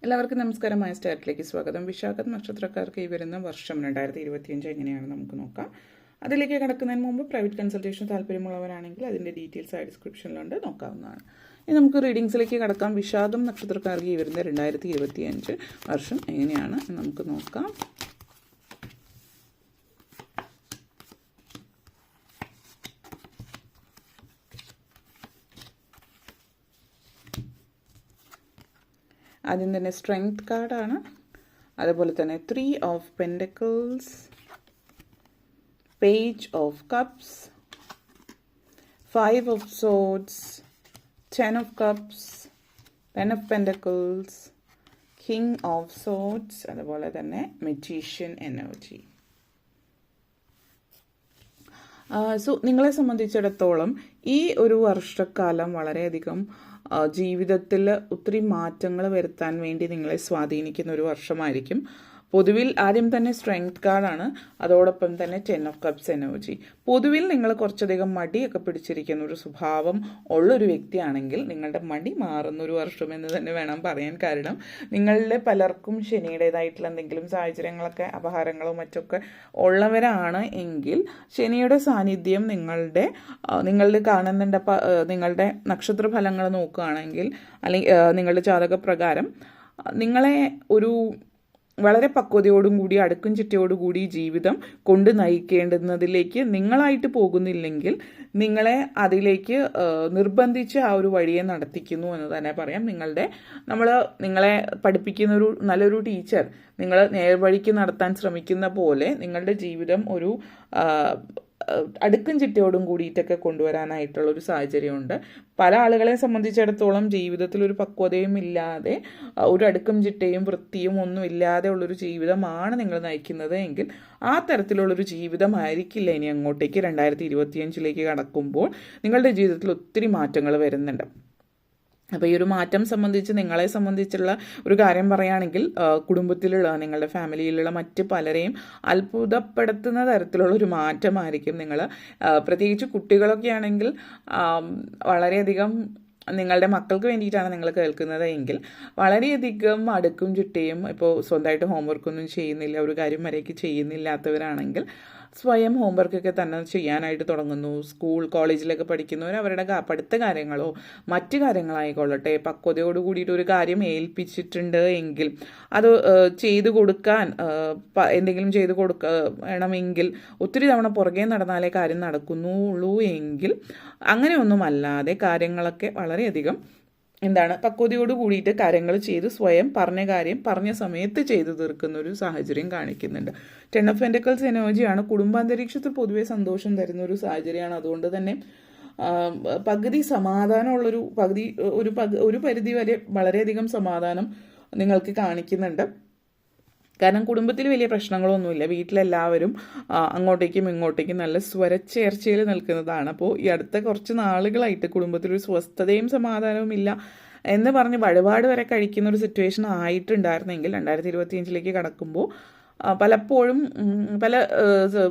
എല്ലാവർക്കും നമസ്കാരമായ സ്റ്റാർട്ടിലേക്ക് സ്വാഗതം. വിശാഖ നക്ഷത്രക്കാർക്ക് ഈ വരുന്ന വർഷം 2025 എങ്ങനെയാണ് നമുക്ക് നോക്കാം. അതിലേക്ക് കിടക്കുന്നതിന് മുമ്പ് പ്രൈവറ്റ് കൺസൾട്ടേഷൻ താല്പര്യമുള്ളവരാണെങ്കിൽ അതിൻ്റെ ഡീറ്റെയിൽസ് ആ ഡിസ്ക്രിപ്ഷനിലുണ്ട്, നോക്കാവുന്നതാണ്. ഇനി നമുക്ക് റീഡിങ്സിലേക്ക് കിടക്കാം. വിശാഖം നക്ഷത്രക്കാർക്ക് ഈ വരുന്ന 2025 വർഷം എങ്ങനെയാണ് നമുക്ക് നോക്കാം. ആദ്യം തന്നെ സ്ട്രെങ്ത് കാർഡാണ്. അതുപോലെ തന്നെ 3 of pentacles, page of cups, 5 of swords, 10 of cups, 10 of pentacles, king of swords, അതുപോലെ തന്നെ മജീഷ്യൻ എനർജി. നിങ്ങളെ സംബന്ധിച്ചിടത്തോളം ഈ ഒരു വർഷക്കാലം വളരെയധികം ജീവിതത്തിൽ ഒത്തിരി മാറ്റങ്ങൾ വരുത്താൻ വേണ്ടി നിങ്ങളെ സ്വാധീനിക്കുന്ന ഒരു വർഷമായിരിക്കും. പൊതുവിൽ ആദ്യം തന്നെ സ്ട്രെങ്ത് കാർഡാണ്, അതോടൊപ്പം തന്നെ 10 ഓഫ് കപ്സ് എനർജി. പൊതുവിൽ നിങ്ങൾ കുറച്ചധികം മടിയൊക്കെ പിടിച്ചിരിക്കുന്ന ഒരു സ്വഭാവം ഉള്ളൊരു വ്യക്തിയാണെങ്കിൽ നിങ്ങളുടെ മടി മാറുന്ന ഒരു വർഷം എന്ന് തന്നെ വേണം പറയാൻ. കാരണം നിങ്ങളുടെ പലർക്കും ശനിയുടേതായിട്ടുള്ള എന്തെങ്കിലും സാഹചര്യങ്ങളൊക്കെ അപഹാരങ്ങളോ മറ്റൊക്കെ ഉള്ളവരാണ് എങ്കിൽ ശനിയുടെ സാന്നിധ്യം നിങ്ങളുടെ കാണുന്നുണ്ട്. നിങ്ങളുടെ നക്ഷത്ര ഫലങ്ങൾ നോക്കുകയാണെങ്കിൽ അല്ലെങ്കിൽ നിങ്ങളുടെ ജാതകപ്രകാരം നിങ്ങളെ ഒരു വളരെ പക്വതയോടും കൂടി അടുക്കും ചിട്ടയോടുകൂടി ജീവിതം കൊണ്ട് നയിക്കേണ്ടുന്നതിലേക്ക് നിങ്ങളായിട്ട് പോകുന്നില്ലെങ്കിൽ നിങ്ങളെ അതിലേക്ക് നിർബന്ധിച്ച് ആ ഒരു വഴിയെ നടത്തിക്കുന്നു എന്ന് തന്നെ പറയാം. നിങ്ങളെ പഠിപ്പിക്കുന്ന നല്ലൊരു ടീച്ചർ നിങ്ങൾ നേർവഴിക്ക് നടത്താൻ ശ്രമിക്കുന്ന പോലെ നിങ്ങളുടെ ജീവിതം ഒരു അടുക്കും ചിട്ടയോടും കൂടിയിട്ടൊക്കെ കൊണ്ടുവരാനായിട്ടുള്ളൊരു സാഹചര്യമുണ്ട്. പല ആളുകളെ സംബന്ധിച്ചിടത്തോളം ജീവിതത്തിൽ ഒരു പക്വതയും ഇല്ലാതെ ഒരു അടുക്കും ചിട്ടയും വൃത്തിയും ഒന്നും ഇല്ലാതെ ഉള്ളൊരു ജീവിതമാണ് നിങ്ങൾ നയിക്കുന്നത് എങ്കിൽ ആ തരത്തിലുള്ളൊരു ജീവിതമായിരിക്കില്ല ഇനി അങ്ങോട്ടേക്ക് 2025 കടക്കുമ്പോൾ നിങ്ങളുടെ ജീവിതത്തിൽ ഒത്തിരി മാറ്റങ്ങൾ വരുന്നുണ്ട്. അപ്പോൾ ഈ ഒരു മാറ്റം സംബന്ധിച്ച് നിങ്ങളെ സംബന്ധിച്ചുള്ള ഒരു കാര്യം പറയുകയാണെങ്കിൽ കുടുംബത്തിലുള്ള നിങ്ങളുടെ ഫാമിലിയിലുള്ള മറ്റ് പലരെയും അത്ഭുതപ്പെടുത്തുന്ന തരത്തിലുള്ള ഒരു മാറ്റമായിരിക്കും. പ്രത്യേകിച്ച് കുട്ടികളൊക്കെ ആണെങ്കിൽ വളരെയധികം നിങ്ങളുടെ മക്കൾക്ക് വേണ്ടിയിട്ടാണ് നിങ്ങൾ കേൾക്കുന്നത് എങ്കിൽ വളരെയധികം അടുക്കും ചിട്ടയും, ഇപ്പോൾ സ്വന്തമായിട്ട് ഹോംവർക്കൊന്നും ചെയ്യുന്നില്ല, ഒരു കാര്യം വരേക്ക് ചെയ്യുന്നില്ലാത്തവരാണെങ്കിൽ സ്വയം ഹോംവർക്കൊക്കെ തന്നെ ചെയ്യാനായിട്ട് തുടങ്ങുന്നു. കോളേജിലൊക്കെ പഠിക്കുന്നവർ അവരുടെ പഠിത്ത കാര്യങ്ങളോ മറ്റു കാര്യങ്ങളായിക്കൊള്ളട്ടെ പക്വതയോട് കൂടിയിട്ട് ഒരു കാര്യം ഏൽപ്പിച്ചിട്ടുണ്ട് എങ്കിൽ അത് ചെയ്തു കൊടുക്കാൻ എന്തെങ്കിലും ചെയ്തു വേണമെങ്കിൽ ഒത്തിരി തവണ പുറകെ നടന്നാലേ കാര്യം നടക്കുന്നുള്ളൂ എങ്കിൽ അങ്ങനെയൊന്നുമല്ലാതെ കാര്യങ്ങളൊക്കെ വളരെയധികം പക്വതയോട് കൂടിയിട്ട് കാര്യങ്ങൾ ചെയ്ത് സ്വയം പറഞ്ഞ കാര്യം പറഞ്ഞ സമയത്ത് ചെയ്തു തീർക്കുന്ന ഒരു സാഹചര്യം കാണിക്കുന്നുണ്ട്. 10 ഓഫ് പെൻഡക്കിൾസ് എനർജിയാണ്. കുടുംബാന്തരീക്ഷത്തിൽ പൊതുവെ സന്തോഷം തരുന്ന ഒരു സാഹചര്യമാണ്. അതുകൊണ്ട് തന്നെ പകുതി സമാധാനമുള്ളൊരു ഒരു പരിധി വരെ വളരെയധികം സമാധാനം നിങ്ങൾക്ക് കാണിക്കുന്നുണ്ട്. കാരണം കുടുംബത്തിൽ വലിയ പ്രശ്നങ്ങളൊന്നുമില്ല, വീട്ടിലെല്ലാവരും അങ്ങോട്ടേക്കും ഇങ്ങോട്ടേക്കും നല്ല സ്വരച്ചേർച്ചയിൽ നിൽക്കുന്നതാണ്. അപ്പോൾ ഈ അടുത്ത കുറച്ച് നാളുകളായിട്ട് കുടുംബത്തിലൊരു സ്വസ്ഥതയും സമാധാനവും ഇല്ല എന്ന് പറഞ്ഞ് വഴിപാട് വരെ കഴിക്കുന്ന ഒരു സിറ്റുവേഷൻ ആയിട്ടുണ്ടായിരുന്നെങ്കിൽ 2025 കടക്കുമ്പോൾ പലപ്പോഴും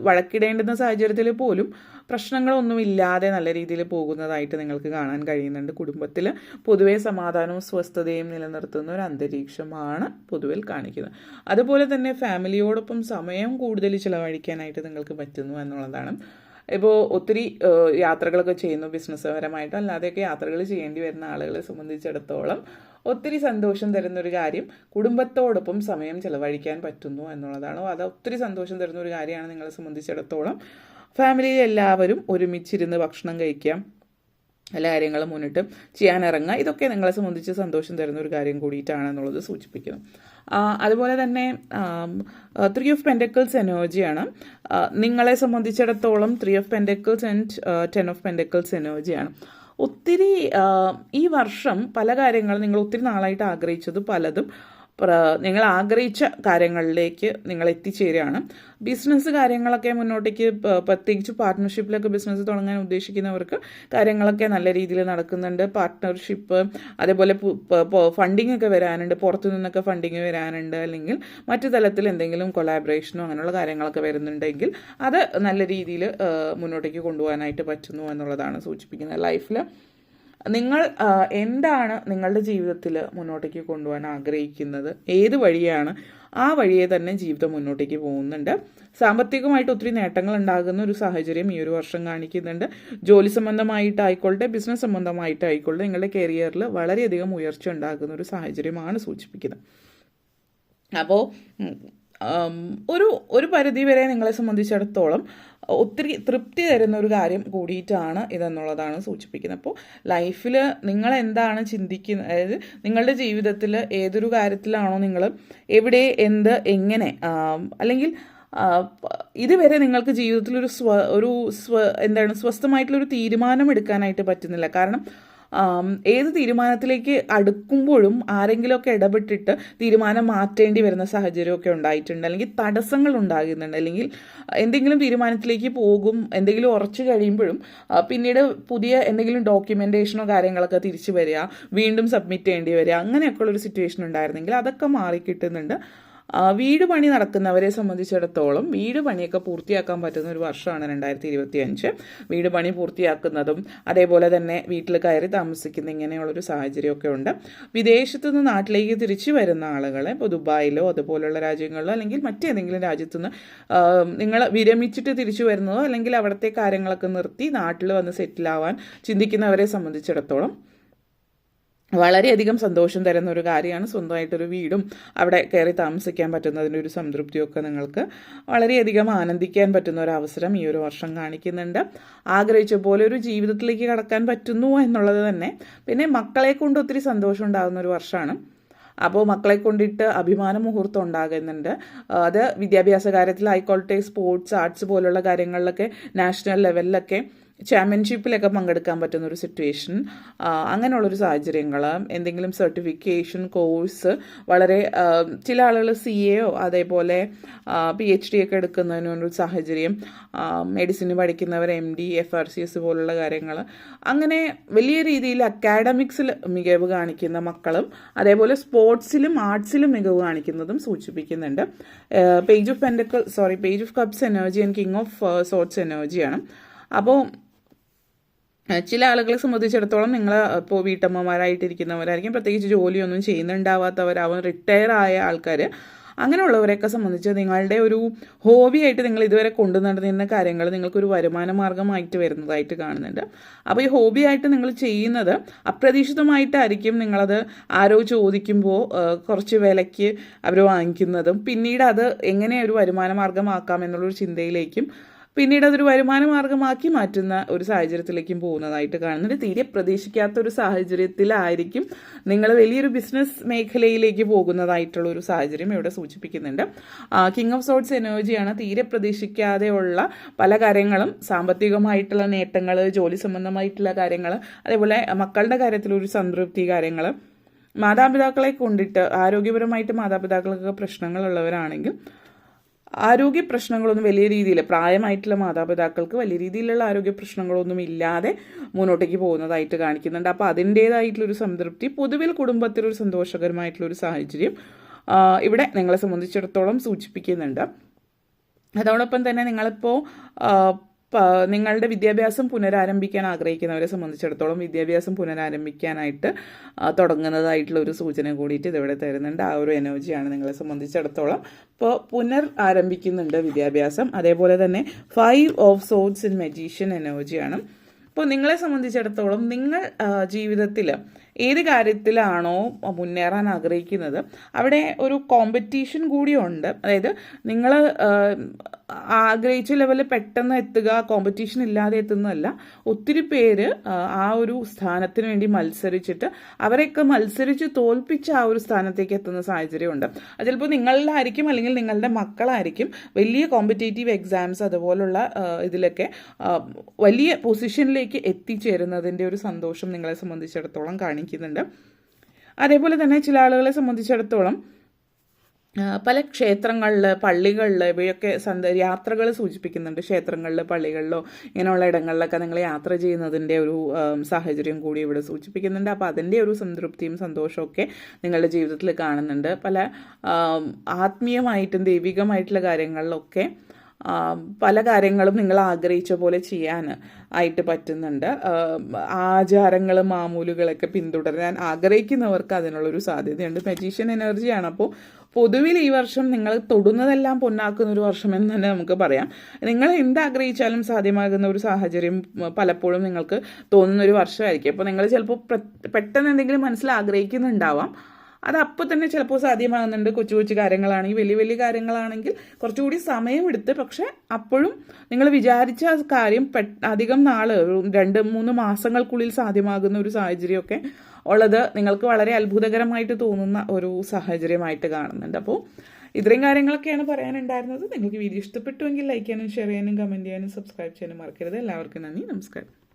വഴക്കിടേണ്ടുന്ന സാഹചര്യത്തിൽ പോലും പ്രശ്നങ്ങളൊന്നുമില്ലാതെ നല്ല രീതിയിൽ പോകുന്നതായിട്ട് നിങ്ങൾക്ക് കാണാൻ കഴിയുന്നുണ്ട്. കുടുംബത്തിൽ പൊതുവെ സമാധാനവും സ്വസ്ഥതയും നിലനിർത്തുന്ന ഒരു അന്തരീക്ഷമാണ് പൊതുവിൽ കാണിക്കുന്നത്. അതുപോലെ തന്നെ ഫാമിലിയോടൊപ്പം സമയം കൂടുതൽ ചിലവഴിക്കാനായിട്ട് നിങ്ങൾക്ക് പറ്റുന്നു എന്നുള്ളതാണ്. ഇപ്പോൾ ഒത്തിരി യാത്രകളൊക്കെ ചെയ്യുന്നു, ബിസിനസ് പരമായിട്ടോ അല്ലാതെയൊക്കെ യാത്രകൾ ചെയ്യേണ്ടി വരുന്ന ആളുകളെ സംബന്ധിച്ചിടത്തോളം ഒത്തിരി സന്തോഷം തരുന്നൊരു കാര്യം കുടുംബത്തോടൊപ്പം സമയം ചിലവഴിക്കാൻ പറ്റുന്നു എന്നുള്ളതാണ്. അത് ഒത്തിരി സന്തോഷം തരുന്ന ഒരു കാര്യമാണ് നിങ്ങളെ സംബന്ധിച്ചിടത്തോളം. ഫാമിലിയിൽ എല്ലാവരും ഒരുമിച്ചിരുന്ന് ഭക്ഷണം കഴിക്കാം, എല്ലാ കാര്യങ്ങളും മുന്നിട്ട് ചെയ്യാനിറങ്ങുക, ഇതൊക്കെ നിങ്ങളെ സംബന്ധിച്ച് സന്തോഷം തരുന്ന ഒരു കാര്യം കൂടിയിട്ടാണെന്നുള്ളത് സൂചിപ്പിക്കുന്നു. അതുപോലെ തന്നെ 3 ഓഫ് പെൻഡക്കിൾസ് എനർജിയാണ്. നിങ്ങളെ സംബന്ധിച്ചിടത്തോളം 3 of pentacles and 10 of pentacles എനർജിയാണ്. ഒത്തിരി ഈ വർഷം പല കാര്യങ്ങളും നിങ്ങൾ ഒത്തിരി നാളായിട്ട് ആഗ്രഹിച്ചത് പലതും നിങ്ങൾ ആഗ്രഹിച്ച കാര്യങ്ങളിലേക്ക് നിങ്ങൾ എത്തിച്ചേരുകയാണ്. ബിസിനസ് കാര്യങ്ങളൊക്കെ മുന്നോട്ടേക്ക് പ്രത്യേകിച്ച് പാർട്ട്ണർഷിപ്പിലൊക്കെ ബിസിനസ് തുടങ്ങാൻ ഉദ്ദേശിക്കുന്നവർക്ക് കാര്യങ്ങളൊക്കെ നല്ല രീതിയിൽ നടക്കുന്നുണ്ട്. പാർട്ട്ണർഷിപ്പ്, അതേപോലെ ഫണ്ടിങ് ഒക്കെ വരാനുണ്ട്, പുറത്തു നിന്നൊക്കെ ഫണ്ടിങ് വരാനുണ്ട്, അല്ലെങ്കിൽ മറ്റു തലത്തിൽ എന്തെങ്കിലും കൊളാബറേഷനോ അങ്ങനെയുള്ള കാര്യങ്ങളൊക്കെ വരുന്നുണ്ടെങ്കിൽ അത് നല്ല രീതിയിൽ മുന്നോട്ടേക്ക് കൊണ്ടുപോകാനായിട്ട് പറ്റുന്നു എന്നുള്ളതാണ് സൂചിപ്പിക്കുന്നത്. ലൈഫിൽ നിങ്ങൾ എന്താണ് നിങ്ങളുടെ ജീവിതത്തിൽ മുന്നോട്ടേക്ക് കൊണ്ടുപോകാൻ ആഗ്രഹിക്കുന്നത്, ഏത് വഴിയാണ്, ആ വഴിയെ തന്നെ ജീവിതം മുന്നോട്ടേക്ക് പോകുന്നുണ്ട്. സാമ്പത്തികമായിട്ട് ഒത്തിരി നേട്ടങ്ങൾ ഉണ്ടാകുന്ന ഒരു സാഹചര്യം ഈ ഒരു വർഷം കാണിക്കുന്നുണ്ട്. ജോലി സംബന്ധമായിട്ടായിക്കോട്ടെ, ബിസിനസ് സംബന്ധമായിട്ടായിക്കോട്ടെ, നിങ്ങളുടെ കരിയറിൽ വളരെയധികം ഉയർച്ച ഉണ്ടാകുന്ന ഒരു സാഹചര്യമാണ് സൂചിപ്പിക്കുന്നത്. അപ്പോൾ ഒരു പരിധി വരെ നിങ്ങളെ സംബന്ധിച്ചിടത്തോളം ഒത്തിരി തൃപ്തി തരുന്ന ഒരു കാര്യം കൂടിയിട്ടാണ് ഇതെന്നുള്ളതാണ് സൂചിപ്പിക്കുന്നത്. അപ്പോൾ ലൈഫിൽ നിങ്ങൾ എന്താണ് ചിന്തിക്കുന്നത്, അതായത് നിങ്ങളുടെ ജീവിതത്തിൽ ഏതൊരു കാര്യത്തിലാണോ നിങ്ങൾ എവിടെ, എന്ത്, എങ്ങനെ, അല്ലെങ്കിൽ ഇതുവരെ നിങ്ങൾക്ക് ജീവിതത്തിൽ എന്താണ് സ്വസ്ഥമായിട്ടുള്ളൊരു തീരുമാനം എടുക്കാനായിട്ട് പറ്റുന്നില്ല. കാരണം ഏത് തീരുമാനത്തിലേക്ക് അടുക്കുമ്പോഴും ആരെങ്കിലുമൊക്കെ ഇടപെട്ടിട്ട് തീരുമാനം മാറ്റേണ്ടി വരുന്ന സാഹചര്യമൊക്കെ ഉണ്ടായിട്ടുണ്ട്, അല്ലെങ്കിൽ തടസ്സങ്ങൾ ഉണ്ടാകുന്നുണ്ട്, അല്ലെങ്കിൽ എന്തെങ്കിലും തീരുമാനത്തിലേക്ക് പോകും, എന്തെങ്കിലും ഉറച്ചു കഴിയുമ്പോഴും പിന്നീട് പുതിയ എന്തെങ്കിലും ഡോക്യുമെൻറ്റേഷനോ കാര്യങ്ങളൊക്കെ തിരിച്ചു വരിക, വീണ്ടും സബ്മിറ്റ് ചെയ്യേണ്ടി വരിക, അങ്ങനെയൊക്കെയുള്ളൊരു സിറ്റുവേഷൻ ഉണ്ടായിരുന്നെങ്കിൽ അതൊക്കെ മാറിക്കിട്ടുന്നുണ്ട്. വീട് പണി നടക്കുന്നവരെ സംബന്ധിച്ചിടത്തോളം വീട് പണിയൊക്കെ പൂർത്തിയാക്കാൻ പറ്റുന്ന ഒരു വർഷമാണ് 2025. വീട് പണി പൂർത്തിയാക്കുന്നതും അതേപോലെ തന്നെ വീട്ടിൽ കയറി താമസിക്കുന്ന ഇങ്ങനെയുള്ളൊരു സാഹചര്യമൊക്കെ ഉണ്ട്. വിദേശത്തു നിന്ന് നാട്ടിലേക്ക് തിരിച്ചു വരുന്ന ആളുകളെ, ഇപ്പോൾ ദുബായിലോ അതുപോലുള്ള രാജ്യങ്ങളിലോ അല്ലെങ്കിൽ മറ്റേതെങ്കിലും രാജ്യത്തുനിന്ന് നിങ്ങൾ വിരമിച്ചിട്ട് തിരിച്ചു വരുന്നതോ അല്ലെങ്കിൽ അവിടുത്തെ കാര്യങ്ങളൊക്കെ നിർത്തി നാട്ടിൽ വന്ന് സെറ്റിലാവാൻ ചിന്തിക്കുന്നവരെ സംബന്ധിച്ചിടത്തോളം വളരെയധികം സന്തോഷം തരുന്ന ഒരു കാര്യമാണ്. സ്വന്തമായിട്ടൊരു വീടും അവിടെ കയറി താമസിക്കാൻ പറ്റുന്നതിൻ്റെ ഒരു സംതൃപ്തിയൊക്കെ നിങ്ങൾക്ക് വളരെയധികം ആനന്ദിക്കാൻ പറ്റുന്ന ഒരു അവസരം ഈ ഒരു വർഷം കാണിക്കുന്നുണ്ട്. ആഗ്രഹിച്ച പോലെ ഒരു ജീവിതത്തിലേക്ക് കടക്കാൻ പറ്റുന്നു എന്നുള്ളത് തന്നെ. പിന്നെ മക്കളെ കൊണ്ട് ഒത്തിരി സന്തോഷം ഉണ്ടാകുന്ന ഒരു വർഷമാണ്. അപ്പോൾ മക്കളെ കൊണ്ടിട്ട് അഭിമാന മുഹൂർത്തം ഉണ്ടാകുന്നുണ്ട്. അത് വിദ്യാഭ്യാസ കാര്യത്തിലായിക്കോട്ടെ, സ്പോർട്സ്, ആർട്സ് പോലുള്ള കാര്യങ്ങളിലൊക്കെ നാഷണൽ ലെവലിലൊക്കെ ചാമ്പ്യൻഷിപ്പിലൊക്കെ പങ്കെടുക്കാൻ പറ്റുന്ന ഒരു സിറ്റുവേഷൻ, അങ്ങനെയുള്ളൊരു സാഹചര്യങ്ങൾ, എന്തെങ്കിലും സർട്ടിഫിക്കേഷൻ കോഴ്സ്, വളരെ ചില ആളുകൾ CA അതേപോലെ PhD ഒക്കെ എടുക്കുന്നതിനൊരു സാഹചര്യം, മെഡിസിന് പഠിക്കുന്നവർ MD, FRCS പോലുള്ള കാര്യങ്ങൾ, അങ്ങനെ വലിയ രീതിയിൽ അക്കാഡമിക്സിൽ മികവ് കാണിക്കുന്ന മക്കളും അതേപോലെ സ്പോർട്സിലും ആർട്സിലും മികവ് കാണിക്കുന്നതും സൂചിപ്പിക്കുന്നുണ്ട്. Page of cups energy and king of sorts എനർജിയാണ്. അപ്പോൾ ചില ആളുകളെ സംബന്ധിച്ചിടത്തോളം നിങ്ങൾ ഇപ്പോൾ വീട്ടമ്മമാരായിട്ടിരിക്കുന്നവരായിരിക്കും, പ്രത്യേകിച്ച് ജോലിയൊന്നും ചെയ്യുന്നുണ്ടാവാത്തവരാവും, റിട്ടയർ ആയ ആൾക്കാർ, അങ്ങനെയുള്ളവരെയൊക്കെ സംബന്ധിച്ച് നിങ്ങളുടെ ഒരു ഹോബിയായിട്ട് നിങ്ങൾ ഇതുവരെ കൊണ്ടു നടന്നിരുന്ന കാര്യങ്ങൾ നിങ്ങൾക്കൊരു വരുമാന മാർഗമായിട്ട് വരുന്നതായിട്ട് കാണുന്നുണ്ട്. അപ്പോൾ ഈ ഹോബിയായിട്ട് നിങ്ങൾ ചെയ്യുന്നത് അപ്രതീക്ഷിതമായിട്ടായിരിക്കും. നിങ്ങളത് ആരോ ചോദിക്കുമ്പോൾ കുറച്ച് വിലയ്ക്ക് അവർ വാങ്ങിക്കുന്നതും പിന്നീട് അത് എങ്ങനെ ഒരു വരുമാന മാർഗമാക്കാം എന്നുള്ളൊരു ചിന്തയിലേക്കും പിന്നീട് അതൊരു വരുമാന മാർഗമാക്കി മാറ്റുന്ന ഒരു സാഹചര്യത്തിലേക്കും പോകുന്നതായിട്ട് കാണുന്നുണ്ട്. തീരെ പ്രതീക്ഷിക്കാത്ത ഒരു സാഹചര്യത്തിലായിരിക്കും നിങ്ങൾ വലിയൊരു ബിസിനസ് മേഖലയിലേക്ക് പോകുന്നതായിട്ടുള്ള ഒരു സാഹചര്യം ഇവിടെ സൂചിപ്പിക്കുന്നുണ്ട്. കിങ് ഓഫ് സോർട്സ് എനർജിയാണ്. തീരെ പ്രതീക്ഷിക്കാതെയുള്ള പല കാര്യങ്ങളും, സാമ്പത്തികമായിട്ടുള്ള നേട്ടങ്ങൾ, ജോലി സംബന്ധമായിട്ടുള്ള കാര്യങ്ങൾ, അതേപോലെ മക്കളുടെ കാര്യത്തിലൊരു സംതൃപ്തി കാര്യങ്ങൾ, മാതാപിതാക്കളെ കൊണ്ടിട്ട് ആരോഗ്യപരമായിട്ട് മാതാപിതാക്കൾക്ക് പ്രശ്നങ്ങളുള്ളവരാണെങ്കിൽ ആരോഗ്യ പ്രശ്നങ്ങളൊന്നും വലിയ രീതിയിൽ, പ്രായമായിട്ടുള്ള മാതാപിതാക്കൾക്ക് വലിയ രീതിയിലുള്ള ആരോഗ്യ പ്രശ്നങ്ങളൊന്നും ഇല്ലാതെ മുന്നോട്ടേക്ക് പോകുന്നതായിട്ട് കാണിക്കുന്നുണ്ട്. അപ്പോൾ അതിൻ്റേതായിട്ടുള്ളൊരു സംതൃപ്തി, പൊതുവിൽ കുടുംബത്തിലൊരു സന്തോഷകരമായിട്ടുള്ളൊരു സാഹചര്യം ഇവിടെ നിങ്ങളെ സംബന്ധിച്ചിടത്തോളം സൂചിപ്പിക്കുന്നുണ്ട്. അതോടൊപ്പം തന്നെ നിങ്ങളിപ്പോൾ നിങ്ങളുടെ വിദ്യാഭ്യാസം പുനരാരംഭിക്കാൻ ആഗ്രഹിക്കുന്നവരെ സംബന്ധിച്ചിടത്തോളം വിദ്യാഭ്യാസം പുനരാരംഭിക്കാനായിട്ട് തുടങ്ങുന്നതായിട്ടുള്ള ഒരു സൂചന കൂടിയിട്ട് ഇതിവിടെ തരുന്നുണ്ട്. ആ ഒരു എനർജിയാണ് നിങ്ങളെ സംബന്ധിച്ചിടത്തോളം. ഇപ്പോൾ ആരംഭിക്കുന്നുണ്ട് വിദ്യാഭ്യാസം. അതേപോലെ തന്നെ 5 ഓഫ് സോർഡ്സ് ഇൻ മജീഷ്യൻ എനർജിയാണ്. അപ്പോൾ നിങ്ങളെ സംബന്ധിച്ചിടത്തോളം നിങ്ങൾ ജീവിതത്തിൽ ഏത് കാര്യത്തിലാണോ മുന്നേറാൻ ആഗ്രഹിക്കുന്നത് അവിടെ ഒരു കോമ്പറ്റീഷൻ കൂടിയുണ്ട്. അതായത് നിങ്ങൾ ആഗ്രഹിച്ച ലെവലിൽ പെട്ടെന്ന് എത്തുക, കോമ്പറ്റീഷൻ ഇല്ലാതെ എത്തുന്നതല്ല. ഒത്തിരി പേര് ആ ഒരു സ്ഥാനത്തിന് വേണ്ടി മത്സരിച്ചിട്ട് അവരെയൊക്കെ മത്സരിച്ച് തോൽപ്പിച്ച് ആ ഒരു സ്ഥാനത്തേക്ക് എത്തുന്ന സാഹചര്യമുണ്ട്. അത് ചിലപ്പോൾ നിങ്ങളിലായിരിക്കും അല്ലെങ്കിൽ നിങ്ങളുടെ മക്കളായിരിക്കും. വലിയ കോമ്പറ്റേറ്റീവ് എക്സാംസ് അതുപോലുള്ള ഇതിലൊക്കെ വലിയ പൊസിഷനിലേക്ക് എത്തിച്ചേരുന്നതിൻ്റെ ഒരു സന്തോഷം നിങ്ങളെ സംബന്ധിച്ചിടത്തോളം കാണിക്കുന്നുണ്ട്. അതേപോലെ തന്നെ ചില ആളുകളെ സംബന്ധിച്ചിടത്തോളം പല ക്ഷേത്രങ്ങളിൽ, പള്ളികളിൽ ഇവയൊക്കെ യാത്രകൾ സൂചിപ്പിക്കുന്നുണ്ട്. ക്ഷേത്രങ്ങളിൽ, പള്ളികളിലോ ഇങ്ങനെയുള്ള ഇടങ്ങളിലൊക്കെ നിങ്ങൾ യാത്ര ചെയ്യുന്നതിൻ്റെ ഒരു സാഹചര്യം കൂടി ഇവിടെ സൂചിപ്പിക്കുന്നുണ്ട്. അപ്പോൾ അതിൻ്റെ ഒരു സംതൃപ്തിയും സന്തോഷമൊക്കെ നിങ്ങളുടെ ജീവിതത്തിൽ കാണുന്നുണ്ട്. പല ആത്മീയമായിട്ടും ദൈവികമായിട്ടുള്ള കാര്യങ്ങളിലൊക്കെ പല കാര്യങ്ങളും നിങ്ങൾ ആഗ്രഹിച്ച പോലെ ചെയ്യാൻ ആയിട്ട് പറ്റുന്നുണ്ട്. ആചാരങ്ങളും മാമൂലുകളൊക്കെ പിന്തുടരാൻ ആഗ്രഹിക്കുന്നവർക്ക് അതിനുള്ളൊരു സാധ്യതയുണ്ട്. മജീഷ്യൻ എനർജിയാണ്. അപ്പോൾ പൊതുവിൽ ഈ വർഷം നിങ്ങൾ തൊടുന്നതെല്ലാം പൊന്നാക്കുന്ന ഒരു വർഷം എന്ന് തന്നെ നമുക്ക് പറയാം. നിങ്ങൾ എന്താഗ്രഹിച്ചാലും സാധ്യമാകുന്ന ഒരു സാഹചര്യം പലപ്പോഴും നിങ്ങൾക്ക് തോന്നുന്ന ഒരു വർഷമായിരിക്കും. അപ്പോൾ നിങ്ങൾ ചിലപ്പോൾ പെട്ടെന്ന് എന്തെങ്കിലും മനസ്സിൽ ആഗ്രഹിക്കുന്നുണ്ടാവാം, അത് അപ്പോൾ തന്നെ ചിലപ്പോൾ സാധ്യമാകുന്നുണ്ട്. കൊച്ചു കൊച്ചു കാര്യങ്ങളാണെങ്കിൽ, വലിയ വലിയ കാര്യങ്ങളാണെങ്കിൽ കുറച്ചുകൂടി സമയമെടുത്ത്, പക്ഷെ അപ്പോഴും നിങ്ങൾ വിചാരിച്ച കാര്യം അധികം നാൾ 2-3 മാസങ്ങൾക്കുള്ളിൽ സാധ്യമാകുന്ന ഒരു സാഹചര്യമൊക്കെ ഉള്ളത് നിങ്ങൾക്ക് വളരെ അത്ഭുതകരമായിട്ട് തോന്നുന്ന ഒരു സാഹചര്യമായിട്ട് കാണുന്നുണ്ട്. അപ്പോൾ ഇത്രയും കാര്യങ്ങളൊക്കെയാണ് പറയാനുണ്ടായിരുന്നത്. നിങ്ങൾക്ക് വീഡിയോ ഇഷ്ടപ്പെട്ടുവെങ്കിൽ ലൈക്ക് ചെയ്യാനും ഷെയർ ചെയ്യാനും കമൻറ്റ് ചെയ്യാനും സബ്സ്ക്രൈബ് ചെയ്യാനും മറക്കരുത്. എല്ലാവർക്കും നന്ദി, നമസ്കാരം.